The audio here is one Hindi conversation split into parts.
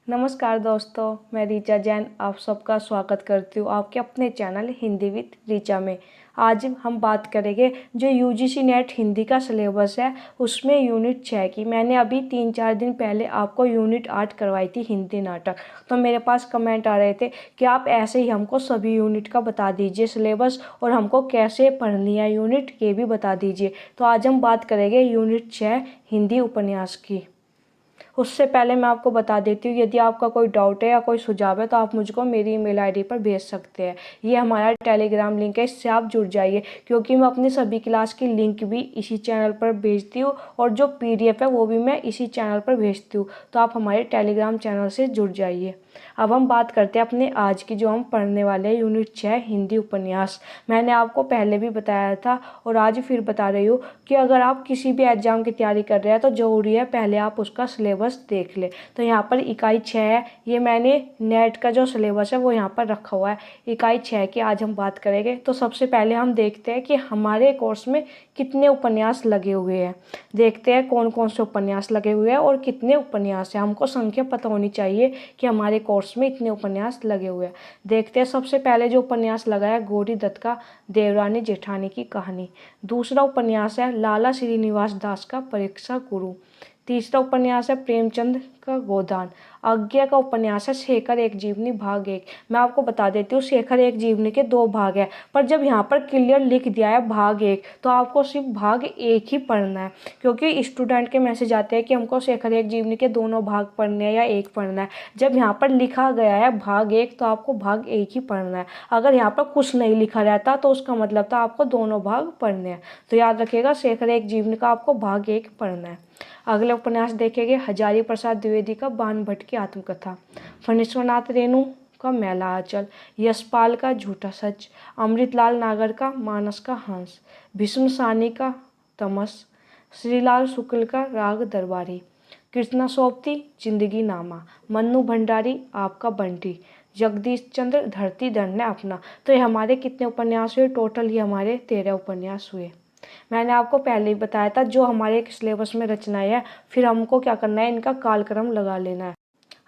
नमस्कार दोस्तों, मैं रीचा जैन आप सबका स्वागत करती हूँ आपके अपने चैनल हिंदी विद रीचा में। आज हम बात करेंगे जो यूजीसी नेट हिंदी का सिलेबस है उसमें यूनिट 6 की। मैंने अभी 3-4 दिन पहले आपको यूनिट 8 करवाई थी हिंदी नाटक। तो मेरे पास कमेंट आ रहे थे कि आप ऐसे ही हमको सभी यूनिट का बता दीजिए सिलेबस और हमको कैसे पढ़नी है यूनिट ये भी बता दीजिए। तो आज हम बात करेंगे यूनिट 6 हिंदी उपन्यास की। उससे पहले मैं आपको बता देती हूँ, यदि आपका कोई डाउट है या कोई सुझाव है तो आप मुझको मेरी ईमेल आईडी पर भेज सकते हैं। ये हमारा टेलीग्राम लिंक है, इससे आप जुड़ जाइए क्योंकि मैं अपनी सभी क्लास की लिंक भी इसी चैनल पर भेजती हूँ और जो पीडीएफ है वो भी मैं इसी चैनल पर भेजती हूँ। तो आप हमारे टेलीग्राम चैनल से जुड़ जाइए। अब हम बात करते हैं अपने आज की जो हम पढ़ने वाले हैं यूनिट 6 हिंदी उपन्यास। मैंने आपको पहले भी बताया था और आज फिर बता रही हूँ कि अगर आप किसी भी एग्जाम की तैयारी कर रहे हैं तो ज़रूरी है पहले आप उसका सिलेबस देख लें। तो यहाँ पर इकाई 6 है, ये मैंने नेट का जो सिलेबस है वो यहाँ पर रखा हुआ है। इकाई 6 की आज हम बात करेंगे। तो सबसे पहले हम देखते हैं कि हमारे कोर्स में कितने उपन्यास लगे हुए हैं। देखते हैं कौन कौन से उपन्यास लगे हुए हैं और कितने उपन्यास हैं। हमको संख्या पता होनी चाहिए कि हमारे कोर्स में इतने उपन्यास लगे हुए हैं। देखते हैं सबसे पहले जो उपन्यास लगा है गौरी दत्त का देवरानी जेठानी की कहानी। दूसरा उपन्यास है लाला श्रीनिवास दास का परीक्षा गुरु। तीसरा उपन्यास है प्रेमचंद का गोदान। आज्ञा का उपन्यास है शेखर एक जीवनी भाग 1। मैं आपको बता देती हूँ शेखर एक जीवनी के 2 भाग हैं, पर जब यहाँ पर क्लियर लिख दिया है भाग 1 तो आपको सिर्फ भाग 1 ही पढ़ना है क्योंकि स्टूडेंट के मैसेज आते हैं कि हमको शेखर एक जीवनी के दोनों भाग पढ़ने हैं या एक पढ़ना है। जब यहाँ पर लिखा गया है भाग 1 तो आपको भाग 1 ही पढ़ना है। अगर यहाँ पर कुछ नहीं लिखा रहता तो उसका मतलब था आपको दोनों भाग पढ़ने हैं। तो याद रखिएगा शेखर एक जीवनी का आपको भाग 1 पढ़ना है। अगले उपन्यास देखेंगे हजारी प्रसाद द्विवेदी का बाणभट्ट की आत्मकथा। फणीश्वरनाथ रेणु का मैला आंचल। यशपाल का झूठा सच। अमृतलाल नागर का मानस का हंस। भीष्म सानी का तमस। श्रीलाल शुक्ल का राग दरबारी। कृष्णा सोबती जिंदगी नामा। मन्नू भंडारी आपका बंटी। जगदीश चंद्र धरती धरने अपना। तो ये हमारे कितने उपन्यास हुए? टोटल ये हमारे 13 उपन्यास हुए। मैंने आपको पहले ही बताया था जो हमारे सिलेबस में रचनाएं है फिर हमको क्या करना है, इनका कालक्रम लगा लेना है।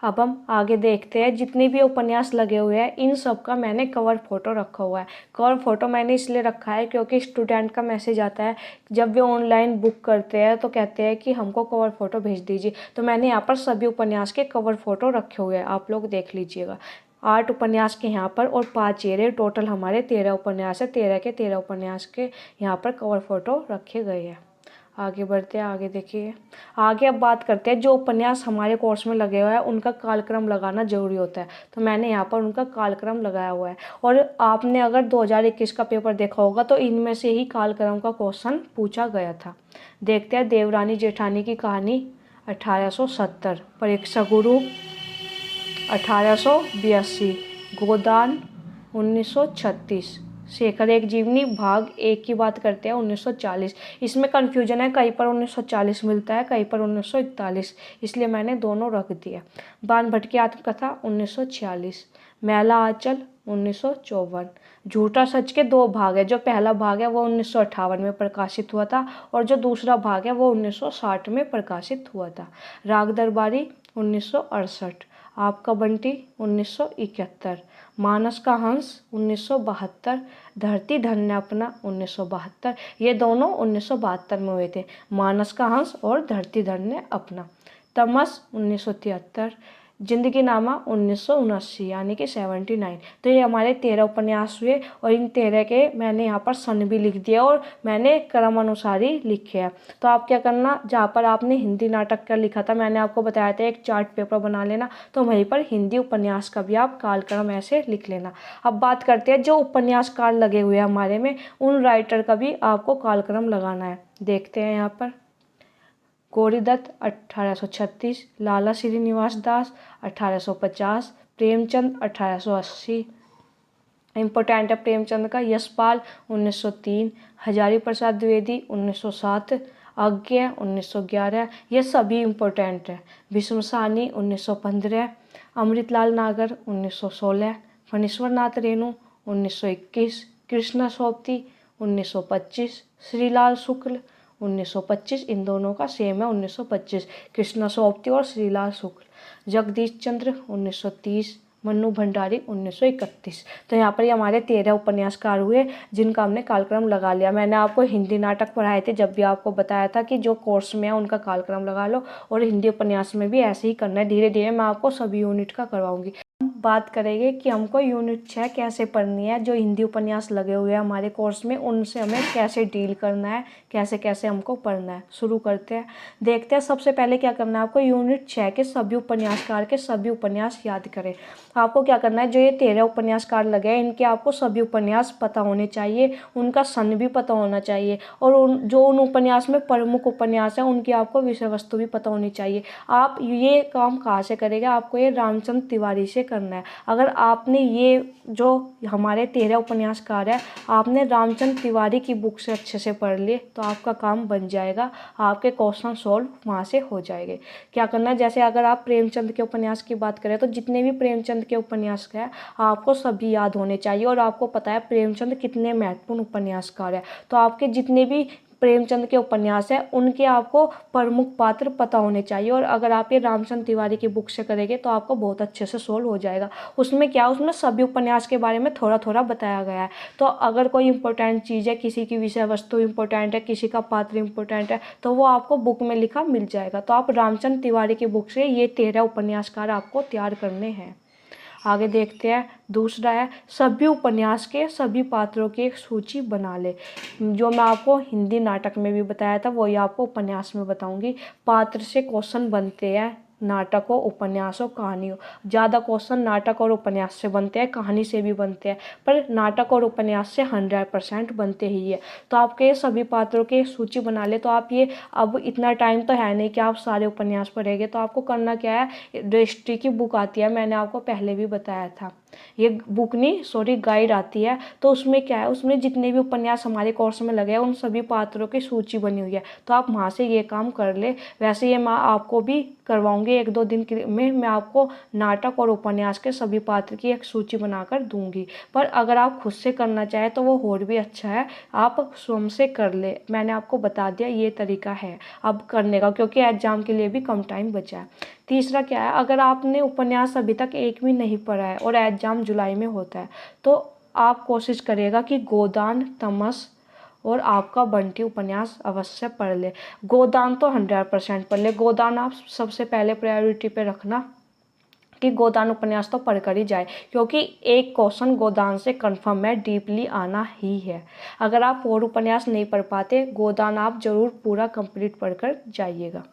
अब हम आगे देखते हैं जितने भी उपन्यास लगे हुए हैं इन सब का मैंने कवर फोटो रखा हुआ है। कवर फोटो मैंने इसलिए रखा है क्योंकि स्टूडेंट का मैसेज आता है जब वे ऑनलाइन बुक करते हैं तो कहते हैं कि हमको कवर फोटो भेज दीजिए। तो मैंने यहाँ पर सभी उपन्यास के कवर फोटो रखे हुए हैं, आप लोग देख लीजिएगा। 8 उपन्यास के यहाँ पर और 5 चेहरे, टोटल हमारे 13 उपन्यास है। 13 के 13 उपन्यास के यहाँ पर कवर फोटो रखे गए हैं। आगे बढ़ते हैं, आगे देखिए। आगे अब बात करते हैं जो उपन्यास हमारे कोर्स में लगे हुए हैं उनका कालक्रम लगाना जरूरी होता है। तो मैंने यहाँ पर उनका कालक्रम लगाया हुआ है और आपने अगर 2021 का पेपर देखा होगा तो इनमें से ही कालक्रम का क्वेश्चन पूछा गया था। देखते हैं देवरानी जेठानी की कहानी 1870। परीक्षा गुरु 1882। गोदान 1936। शेखर एक जीवनी भाग 1 की बात करते हैं 1940। इसमें कन्फ्यूजन है, कहीं पर 1940 मिलता है कहीं पर 1941, इसलिए मैंने दोनों रख दिया। बाणभट्ट की आत्मकथा 1946। मैला आंचल 1954। झूठा सच के 2 भाग है। जो पहला भाग है वो 1958 में प्रकाशित हुआ था और जो दूसरा भाग है वो 1960 में प्रकाशित हुआ था। राग दरबारी 1968। आपका बंटी 1971। मानस का हंस 1972। धरती धन्य अपना 1972। ये दोनों 1972 में हुए थे, मानस का हंस और धरती धन्य अपना। तमस 1973। जिंदगी नामा 1979 यानी कि 79। तो ये हमारे 13 उपन्यास हुए और इन 13 के मैंने यहाँ पर सन भी लिख दिया और मैंने क्रम अनुसार ही लिखे हैं। तो आप क्या करना, जहाँ पर आपने हिंदी नाटक का लिखा था मैंने आपको बताया था एक चार्ट पेपर बना लेना, तो वहीं पर हिंदी उपन्यास का भी आप कालक्रम ऐसे लिख लेना। अब बात करते हैं जो उपन्यासकार लगे हुए हैं हमारे में उन राइटर का भी आपको कालक्रम लगाना है। देखते हैं यहाँ पर गौरी दत्त 1836। लाला श्रीनिवास दास 1850। प्रेमचंद 1880। इम्पोर्टेंट है प्रेमचंद का। यशपाल 1903। हजारी प्रसाद द्विवेदी 1907। आज्ञा 1911। ये सभी इम्पोर्टेंट है। भीष्म सानी 1915। अमृतलाल नागर 1916। फणीश्वरनाथ रेणु 1921। कृष्णा सोबती 1925। श्रीलाल शुक्ल 1925, इन दोनों का सेम है 1925। कृष्णा सोबती और श्रीलाल शुक्ल। जगदीश चंद्र 1930, मन्नू भंडारी 1931। तो यहाँ पर ये हमारे 13 उपन्यासकार हुए जिनका हमने कालक्रम लगा लिया। मैंने आपको हिंदी नाटक पढ़ाए थे जब भी आपको बताया था कि जो कोर्स में है उनका कालक्रम लगा लो, और हिंदी उपन्यास में भी ऐसे ही करना है। धीरे धीरे मैं आपको सभी यूनिट का करवाऊंगी। बात करेंगे कि हमको यूनिट 6 कैसे पढ़नी है। जो हिंदी उपन्यास लगे हुए हैं हमारे कोर्स में उनसे हमें कैसे डील करना है, कैसे कैसे हमको पढ़ना है। शुरू करते हैं, देखते हैं। सबसे पहले क्या करना है आपको, यूनिट 6 के सभी उपन्यासकार के सभी उपन्यास याद करें। आपको क्या करना है, जो ये 13 उपन्यासकार लगे हैं इनके आपको सभी उपन्यास पता होने चाहिए, उनका सन भी पता होना चाहिए, और उन उपन्यास में प्रमुख उपन्यास हैं उनकी आपको विषय वस्तु भी पता होनी चाहिए। आप ये काम कहाँ से करेंगे, आपको ये रामचंद्र तिवारी से करना है। अगर आपने ये जो हमारे 13 उपन्यासकार है आपने रामचंद्र तिवारी की बुक से अच्छे से पढ़ लिए तो आपका काम बन जाएगा, आपके क्वेश्चन सॉल्व वहाँ से हो जाएंगे। क्या करना है, जैसे अगर आप प्रेमचंद के उपन्यास की बात करें तो जितने भी प्रेमचंद के उपन्यास हैं आपको सभी याद होने चाहिए, और आपको पता है प्रेमचंद कितने महत्वपूर्ण उपन्यासकार है। तो आपके जितने भी प्रेमचंद के उपन्यास हैं उनके आपको प्रमुख पात्र पता होने चाहिए, और अगर आप ये रामचंद्र तिवारी की बुक से करेंगे तो आपको बहुत अच्छे से सोल्व हो जाएगा। उसमें क्या, उसमें सभी उपन्यास के बारे में थोड़ा थोड़ा बताया गया है। तो अगर कोई इंपॉर्टेंट चीज़ है, किसी की विषय वस्तु इंपॉर्टेंट है, किसी का पात्र इंपॉर्टेंट है, तो वो आपको बुक में लिखा मिल जाएगा। तो आप रामचंद्र तिवारी की बुक से ये 13 उपन्यासकार आपको तैयार करने हैं। आगे देखते हैं, दूसरा है सभी उपन्यास के सभी पात्रों की एक सूची बना ले। जो मैं आपको हिंदी नाटक में भी बताया था वही आपको उपन्यास में बताऊंगी। पात्र से क्वेश्चन बनते हैं नाटकों, उपन्यासों, कहानियों। ज़्यादा क्वेश्चन नाटक और उपन्यास से बनते हैं, कहानी से भी बनते हैं, पर नाटक और उपन्यास से 100% बनते ही है। तो आपके सभी पात्रों की सूची बना ले। तो आप ये, अब इतना टाइम तो है नहीं कि आप सारे उपन्यास पढ़ेंगे, तो आपको करना क्या है, रजिस्ट्री की बुक आती है, मैंने आपको पहले भी बताया था। ये बुक नहीं, सॉरी, गाइड आती है। तो उसमें क्या है, उसमें जितने भी उपन्यास हमारे कोर्स में लगे हैं उन सभी पात्रों की सूची बनी हुई है। तो आप वहाँ से ये काम कर ले। वैसे ये मैं आपको भी करवाऊंगी 1-2 दिन में। मैं आपको नाटक और उपन्यास के सभी पात्र की एक सूची बनाकर दूंगी, पर अगर आप खुद से करना चाहें तो वो और भी अच्छा है, आप स्वयं से कर ले। मैंने आपको बता दिया ये तरीका है अब करने का, क्योंकि एग्जाम के लिए भी कम टाइम बचा है। तीसरा क्या है, अगर आपने उपन्यास अभी तक एक भी नहीं पढ़ा है और एग्जाम जुलाई में होता है तो आप कोशिश करिएगा कि गोदान, तमस और आपका बंटी उपन्यास अवश्य पढ़ ले। गोदान तो 100% पढ़ ले। गोदान आप सबसे पहले प्रायोरिटी पे रखना कि गोदान उपन्यास तो पढ़कर ही जाए, क्योंकि एक क्वेश्चन गोदान से कंफर्म है, डीपली आना ही है। अगर आप और उपन्यास नहीं पढ़ पाते, गोदान आप जरूर पूरा कंप्लीट पढ़कर जाइएगा।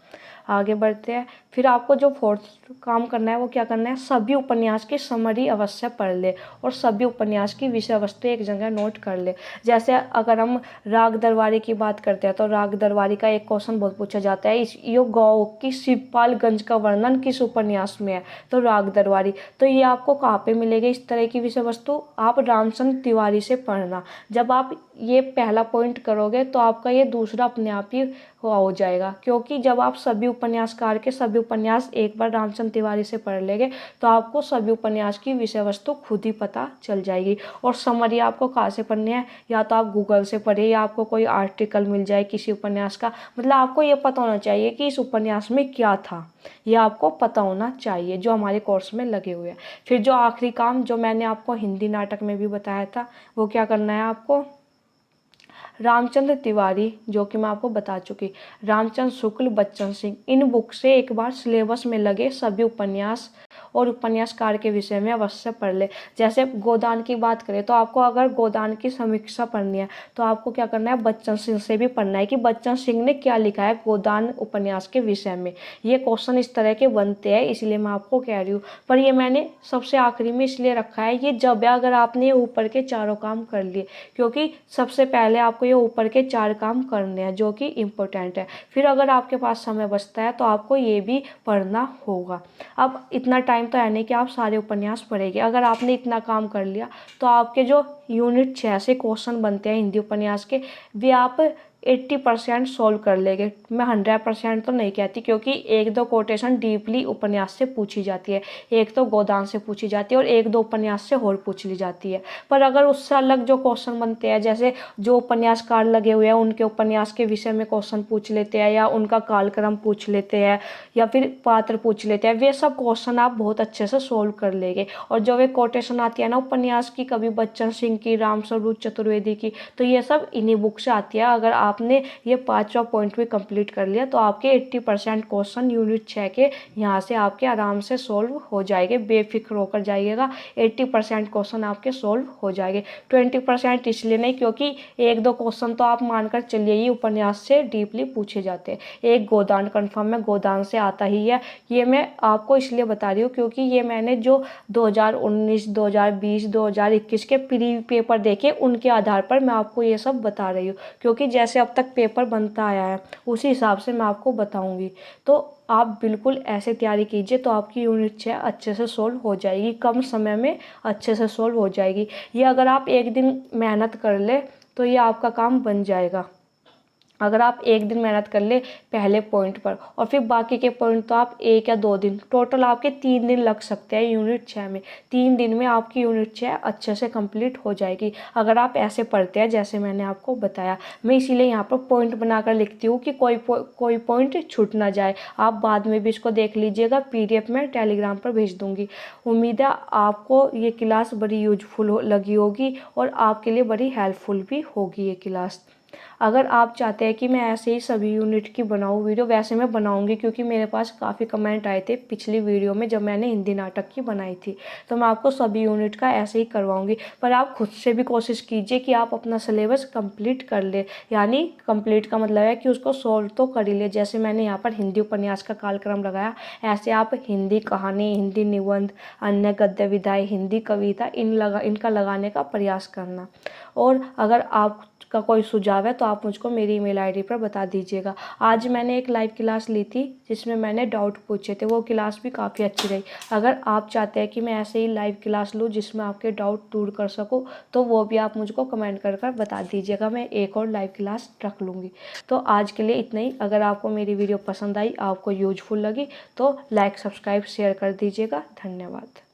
आगे बढ़ते हैं, फिर आपको जो फोर्थ काम करना है वो क्या करना है, सभी उपन्यास की समरी अवश्य पढ़ ले और सभी उपन्यास की विषय वस्तु एक जगह नोट कर ले। जैसे अगर हम राग दरबारी की बात करते हैं तो राग दरबारी का एक क्वेश्चन बहुत पूछा जाता है, यो गाँव की शिवपालगंज का वर्णन किस उपन्यास में है, तो राग दरबारी। तो ये आपको कहाँ पे मिलेगी इस तरह की विषय वस्तु, आप रामचंद्र तिवारी से पढ़ना। जब आप ये पहला पॉइंट करोगे तो आपका ये दूसरा अपने आप ही हो जाएगा, क्योंकि जब आप सभी उपन्यासकार के सभी उपन्यास एक बार रामचंद्र तिवारी से पढ़ लेंगे तो आपको सभी उपन्यास की विषय वस्तु खुद ही पता चल जाएगी। और समरी आपको कहाँ से पढ़नी है, या तो आप गूगल से पढ़िए या आपको कोई आर्टिकल मिल जाए किसी उपन्यास का, मतलब आपको ये पता होना चाहिए कि इस उपन्यास में क्या था, ये आपको पता होना चाहिए जो हमारे कोर्स में लगे हुए हैं। फिर जो आखिरी काम जो मैंने आपको हिंदी नाटक में भी बताया था वो क्या करना है, आपको रामचंद्र तिवारी, जो कि मैं आपको बता चुकी, रामचंद्र शुक्ल, बच्चन सिंह, इन बुक से एक बार सिलेबस में लगे सभी उपन्यास और उपन्यासकार के विषय में अवश्य पढ़ ले। जैसे गोदान की बात करें तो आपको अगर गोदान की समीक्षा पढ़नी है तो आपको क्या करना है, बच्चन सिंह से भी पढ़ना है कि बच्चन सिंह ने क्या लिखा है गोदान उपन्यास के विषय में। ये क्वेश्चन इस तरह के बनते हैं, इसलिए मैं आपको कह रही हूँ। पर ये मैंने सबसे आखिरी में इसलिए रखा है, ये जब है अगर आपने ऊपर के चारों काम कर लिए, क्योंकि सबसे पहले आपको ये ऊपर के 4 काम करने हैं जो कि इम्पोर्टेंट है। फिर अगर आपके पास समय बचता है तो आपको ये भी पढ़ना होगा। अब इतना टाइम तो है नहीं कि आप सारे उपन्यास पढ़ेंगे। अगर आपने इतना काम कर लिया तो आपके जो यूनिट 6 से क्वेश्चन बनते हैं हिंदी उपन्यास के, वे आप 80% सोल्व कर लेंगे। मैं 100% तो नहीं कहती, क्योंकि एक दो कोटेशन डीपली उपन्यास से पूछी जाती है, एक तो गोदान से पूछी जाती है और एक दो उपन्यास से और पूछ ली जाती है। पर अगर उससे अलग जो क्वेश्चन बनते हैं, जैसे जो उपन्यासकार लगे हुए हैं उनके उपन्यास के विषय में क्वेश्चन पूछ लेते हैं, या उनका कालक्रम पूछ लेते हैं, या फिर पात्र पूछ लेते हैं, वे सब क्वेश्चन आप बहुत अच्छे से सोल्व कर लेंगे। और जो वे कोटेशन आती है ना उपन्यास की, कभी बच्चन सिंह की, रामस्वरूप चतुर्वेदी की, तो ये सब इन्हीं बुक से आती है। अगर आपने ये 5वां पॉइंट भी कंप्लीट कर लिया तो आपके 80% क्वेश्चन यूनिट 6 के यहाँ से आपके आराम से सोल्व हो जाएंगे। बेफिक्र होकर जाइएगा, 80% क्वेश्चन आपके सोल्व हो जाएंगे। 20% इसलिए नहीं, क्योंकि एक दो क्वेश्चन तो आप मानकर चलिए ही उपन्यास से डीपली पूछे जाते हैं। एक गोदान कन्फर्म है, गोदान से आता ही है। ये मैं आपको इसलिए बता रही हूँ क्योंकि ये मैंने जो 2019, 2020, 2021 के प्री पेपर देखे, उनके आधार पर मैं आपको ये सब बता रही हूँ। क्योंकि जैसे अब तक पेपर बनता आया है उसी हिसाब से मैं आपको बताऊंगी। तो आप बिल्कुल ऐसे तैयारी कीजिए, तो आपकी यूनिट 6 अच्छे से सोल्व हो जाएगी, कम समय में अच्छे से सोल्व हो जाएगी। ये अगर आप एक दिन मेहनत कर ले तो ये आपका काम बन जाएगा। अगर आप एक दिन मेहनत कर ले पहले पॉइंट पर, और फिर बाकी के पॉइंट तो आप 1 या 2 दिन, टोटल आपके 3 दिन लग सकते हैं यूनिट 6 में। 3 दिन में आपकी यूनिट 6 अच्छे से कंप्लीट हो जाएगी, अगर आप ऐसे पढ़ते हैं जैसे मैंने आपको बताया। मैं इसीलिए यहाँ पर पॉइंट बनाकर लिखती हूँ कि कोई पॉइंट छूट ना जाए। आप बाद में भी इसको देख लीजिएगा, PDF में टेलीग्राम पर भेज दूँगी। उम्मीद है आपको ये क्लास बड़ी यूजफुल लगी होगी और आपके लिए बड़ी हेल्पफुल भी होगी ये क्लास। अगर आप चाहते हैं कि मैं ऐसे ही सभी यूनिट की बनाऊँ वीडियो, वैसे मैं बनाऊंगी, क्योंकि मेरे पास काफ़ी कमेंट आए थे पिछली वीडियो में जब मैंने हिंदी नाटक की बनाई थी, तो मैं आपको सभी यूनिट का ऐसे ही करवाऊंगी। पर आप खुद से भी कोशिश कीजिए कि आप अपना सिलेबस कंप्लीट कर ले, यानी कंप्लीट का मतलब है कि उसको सोल्व तो कर ही ले। जैसे मैंने यहाँ पर हिंदी उपन्यास का कालक्रम लगाया, ऐसे आप हिंदी कहानी, हिंदी निबंध, अन्य गद्य विधाएँ, हिंदी कविता इनका लगाने का प्रयास करना। और अगर आपका कोई सुझाव है तो आप मुझको मेरी ईमेल आईडी पर बता दीजिएगा। आज मैंने एक लाइव क्लास ली थी जिसमें मैंने डाउट पूछे थे, वो क्लास भी काफ़ी अच्छी रही। अगर आप चाहते हैं कि मैं ऐसे ही लाइव क्लास लूँ जिसमें आपके डाउट दूर कर सकूँ, तो वो भी आप मुझको कमेंट कर बता दीजिएगा, मैं एक और लाइव क्लास रख लूँगी। तो आज के लिए इतना ही। अगर आपको मेरी वीडियो पसंद आई, आपको यूजफुल लगी, तो लाइक, सब्सक्राइब, शेयर कर दीजिएगा। धन्यवाद।